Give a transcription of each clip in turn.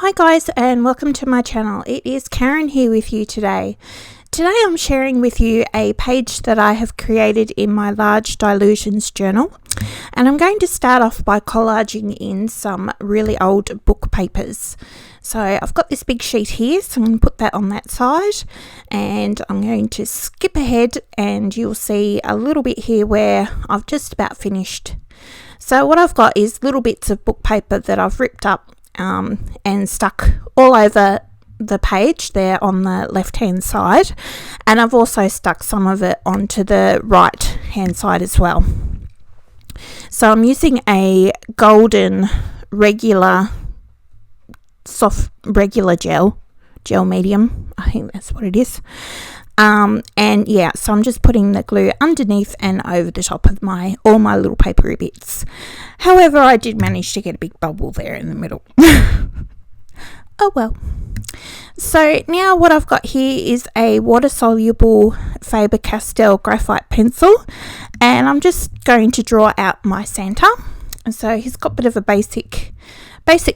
Hi guys, and welcome to my channel. It is Karen here with you today. Today I'm sharing with you a page that I have created in my Large Dilutions journal, and I'm going to start off by collaging in some really old book papers. So I've got this big sheet here, so I'm going to put that on that side, and I'm going to skip ahead and you'll see a little bit here where I've just about finished. So what I've got is little bits of book paper that I've ripped up and stuck all over the page there on the left hand side, and I've also stuck some of it onto the right hand side as well. So I'm using a golden regular soft regular gel medium, I think that's what it is. And yeah, so I'm just putting the glue underneath and over the top of all my little papery bits. However, I did manage to get a big bubble there in the middle. Oh well. So now what I've got here is a water-soluble Faber-Castell graphite pencil, and I'm just going to draw out my Santa. And so he's got a bit of a basic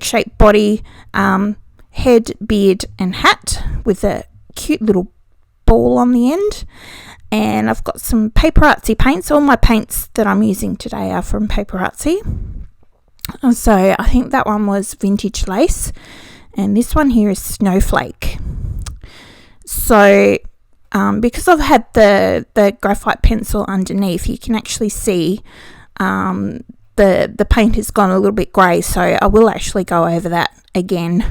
shaped body, head, beard and hat with a cute little ball on the end. And I've got some Paperartsy paints. All my paints that I'm using today are from Paperartsy. And so I think that one was Vintage Lace, and this one here is Snowflake. So because I've had the graphite pencil underneath, you can actually see the paint has gone a little bit grey, so I will actually go over that again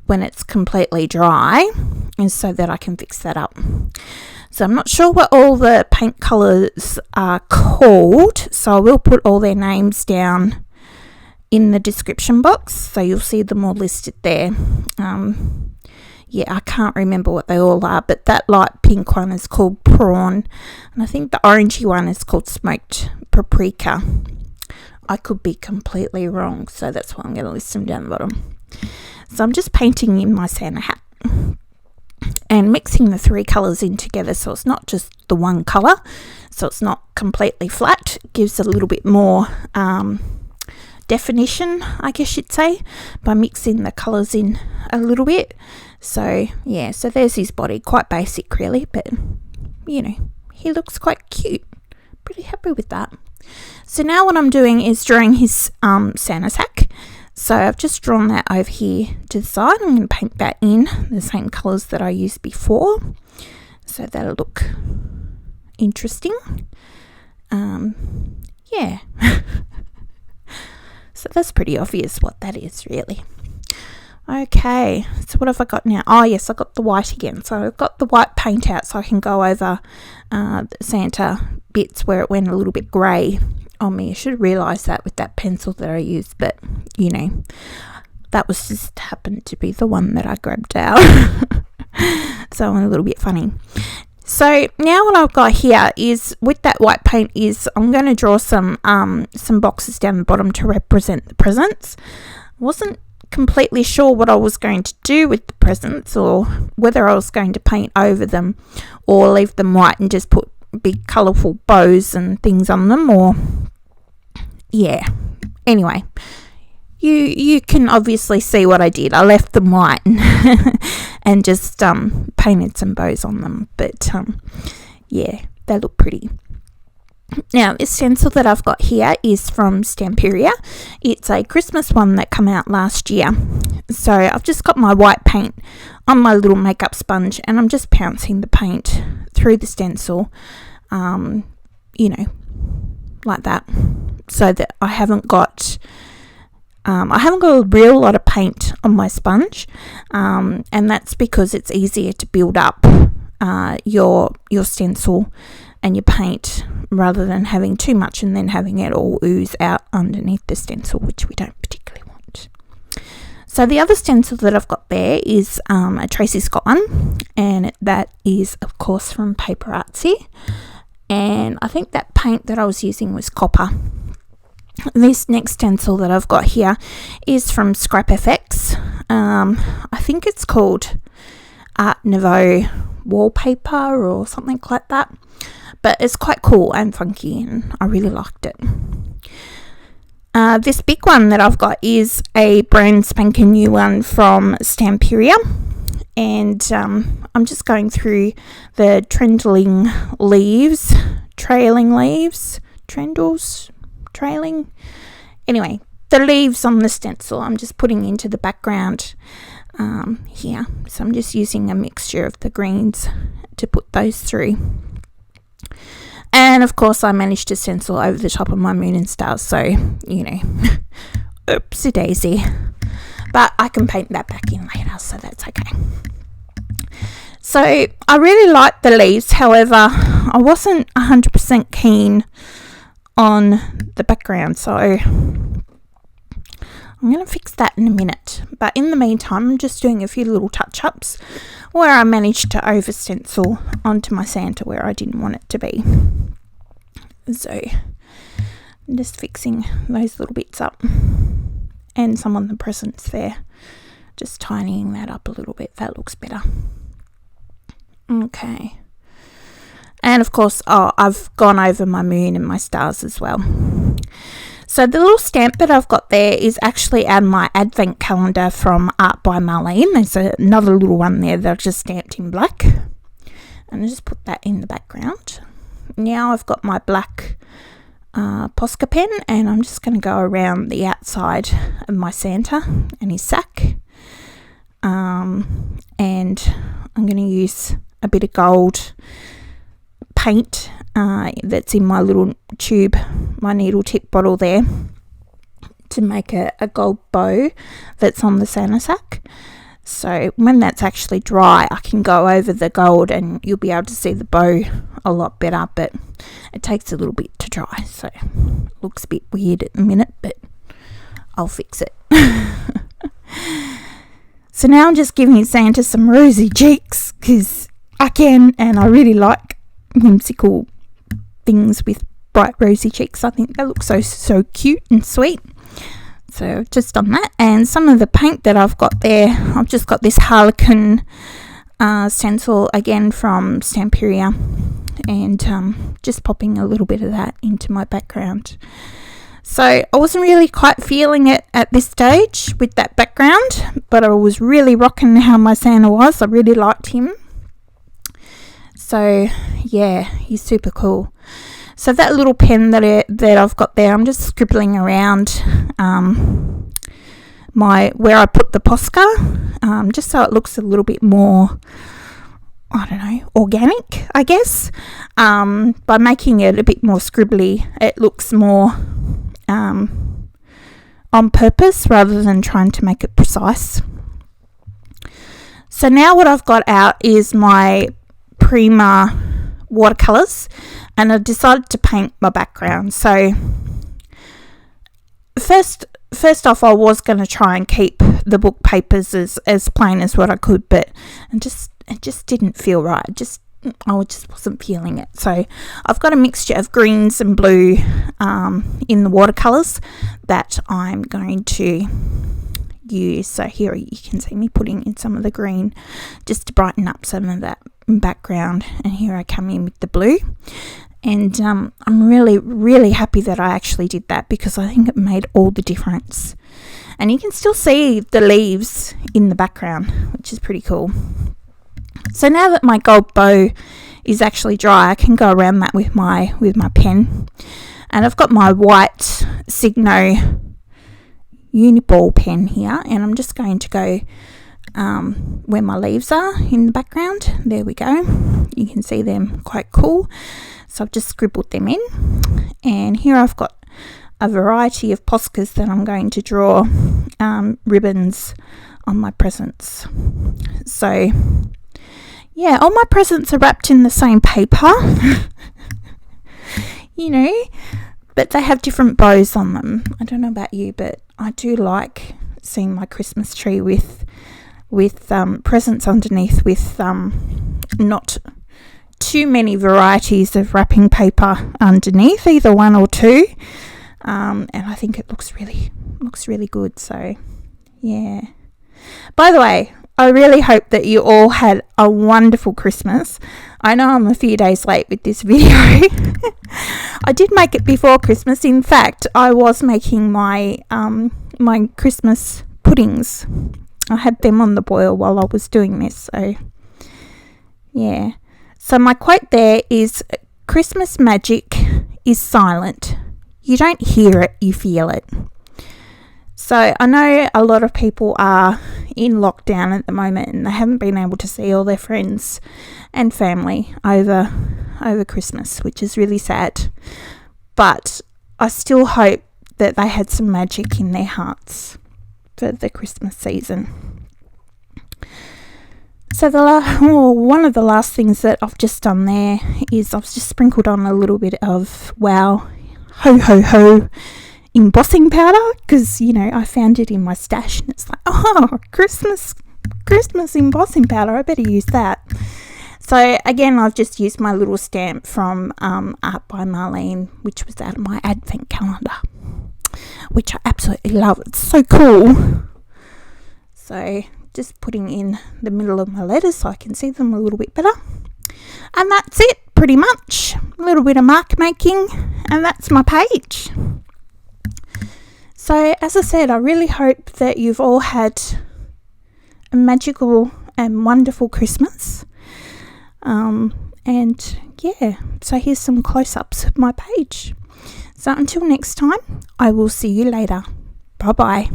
when it's completely dry, and so that I can fix that up. So I'm not sure what all the paint colours are called, so I will put all their names down in the description box, so you'll see them all listed there. Yeah, I can't remember what they all are, but that light pink one is called Prawn, and I think the orangey one is called Smoked Paprika. I could be completely wrong, so that's why I'm going to list them down the bottom. So I'm just painting in my Santa hat and mixing the three colours in together, so it's not just the one colour, so it's not completely flat. It gives a little bit more definition, I guess you'd say, by mixing the colours in a little bit. So yeah, so there's his body, quite basic really, but you know, he looks quite cute. Pretty happy with that. So now what I'm doing is drawing his Santa sack. So I've just drawn that over here to the side. I'm going to paint that in the same colours that I used before, so that'll look interesting. Yeah. So that's pretty obvious what that is really. Okay, so what have I got now? Oh yes, I got the white again. So I've got the white paint out so I can go over the Santa bits where it went a little bit grey on me. I should have realised that with that pencil that I used, but you know, that was just happened to be the one that I grabbed out. So I'm a little bit funny. So now what I've got here is, with that white paint, is I'm going to draw some boxes down the bottom to represent the presents. Wasn't completely sure what I was going to do with the presents, or whether I was going to paint over them or leave them white and just put big colourful bows and things on them, or yeah, anyway, you can obviously see what I did. I left them white and just painted some bows on them, but yeah, they look pretty. Now this stencil that I've got here is from Stamperia. It's a Christmas one that came out last year. So I've just got my white paint on my little makeup sponge, and I'm just pouncing the paint through the stencil, you know, like that, so that I haven't got a real lot of paint on my sponge, and that's because it's easier to build up your stencil and your paint, rather than having too much and then having it all ooze out underneath the stencil, which we don't particularly want. So the other stencil that I've got there is a Tracy Scott one, and that is of course from Paperartsy, and I think that paint that I was using was copper. This next stencil that I've got here is from Scrap FX. I think it's called Art Nouveau Wallpaper or something like that, but it's quite cool and funky, and I really liked it. This big one that I've got is a brand spanking new one from Stamperia, and I'm just going through the trailing leaves, anyway, the leaves on the stencil I'm just putting into the background here. So I'm just using a mixture of the greens to put those through. And of course I managed to stencil over the top of my moon and stars, so you know, oopsie daisy, but I can paint that back in later, so that's okay. So I really liked the leaves, however I wasn't 100% keen on the background, so I'm going to fix that in a minute. But in the meantime, I'm just doing a few little touch-ups where I managed to over stencil onto my Santa where I didn't want it to be. So I'm just fixing those little bits up, and some on the presents there, just tidying that up a little bit. That looks better. Okay. And of course, I've gone over my moon and my stars as well. So the little stamp that I've got there is actually out of my advent calendar from Art by Marlene. There's another little one there that I've just stamped in black. And I just put that in the background. Now I've got my black Posca pen, and I'm just going to go around the outside of my Santa and his sack. And I'm going to use a bit of gold paint that's in my little tube, my needle tip bottle there, to make a gold bow that's on the Santa sack. So when that's actually dry, I can go over the gold and you'll be able to see the bow a lot better, but it takes a little bit to dry, so it looks a bit weird at the minute, but I'll fix it. So now I'm just giving Santa some rosy cheeks because I can, and I really like whimsical things with bright rosy cheeks. I think they look so cute and sweet. So just on that, and some of the paint that I've got there, I've just got this Harlequin stencil again from Stamperia, and just popping a little bit of that into my background. So I wasn't really quite feeling it at this stage with that background, but I was really rocking how my Santa was. I really liked him. So yeah, he's super cool. So that little pen that I've got there, I'm just scribbling around where I put the Posca, just so it looks a little bit more, I don't know, organic, I guess. By making it a bit more scribbly, it looks more on purpose rather than trying to make it precise. So now what I've got out is my Prima watercolours, and I decided to paint my background. So first off, I was going to try and keep the book papers as plain as what I could, but it just didn't feel right. I just wasn't feeling it. So I've got a mixture of greens and blue in the watercolours that I'm going to use. So here you can see me putting in some of the green just to brighten up some of that background, and here I come in with the blue, and I'm really happy that I actually did that, because I think it made all the difference. And you can still see the leaves in the background, which is pretty cool. So now that my gold bow is actually dry, I can go around that with my pen, and I've got my white Signo Uniball pen here, and I'm just going to go where my leaves are in the background. There we go. You can see them quite cool. So I've just scribbled them in, and here I've got a variety of Poscas that I'm going to draw ribbons on my presents. So yeah, all my presents are wrapped in the same paper, you know, but they have different bows on them. I don't know about you, but I do like seeing my Christmas tree with presents underneath, with not too many varieties of wrapping paper underneath, either one or two, and I think it looks really good. So yeah, by the way, I really hope that you all had a wonderful Christmas. I know I'm a few days late with this video I did make it before Christmas. In fact, I was making my my Christmas puddings. I had them on the boil while I was doing this. So yeah. So my quote there is, Christmas magic is silent. You don't hear it, you feel it. So I know a lot of people are in lockdown at the moment and they haven't been able to see all their friends and family over Christmas, which is really sad. But I still hope that they had some magic in their hearts for the Christmas season. So one of the last things that I've just done there is I've just sprinkled on a little bit of Ho Ho embossing powder, because I found it in my stash and it's like, oh, Christmas embossing powder, I better use that. So again, I've just used my little stamp from Art by Marlene, which was out of my advent calendar, which I absolutely love. It's so cool. So just putting in the middle of my letters so I can see them a little bit better. And that's it, pretty much. A little bit of mark making, and that's my page. So as I said, I really hope that you've all had a magical and wonderful Christmas. And yeah, so here's some close-ups of my page. So until next time, I will see you later. Bye-bye.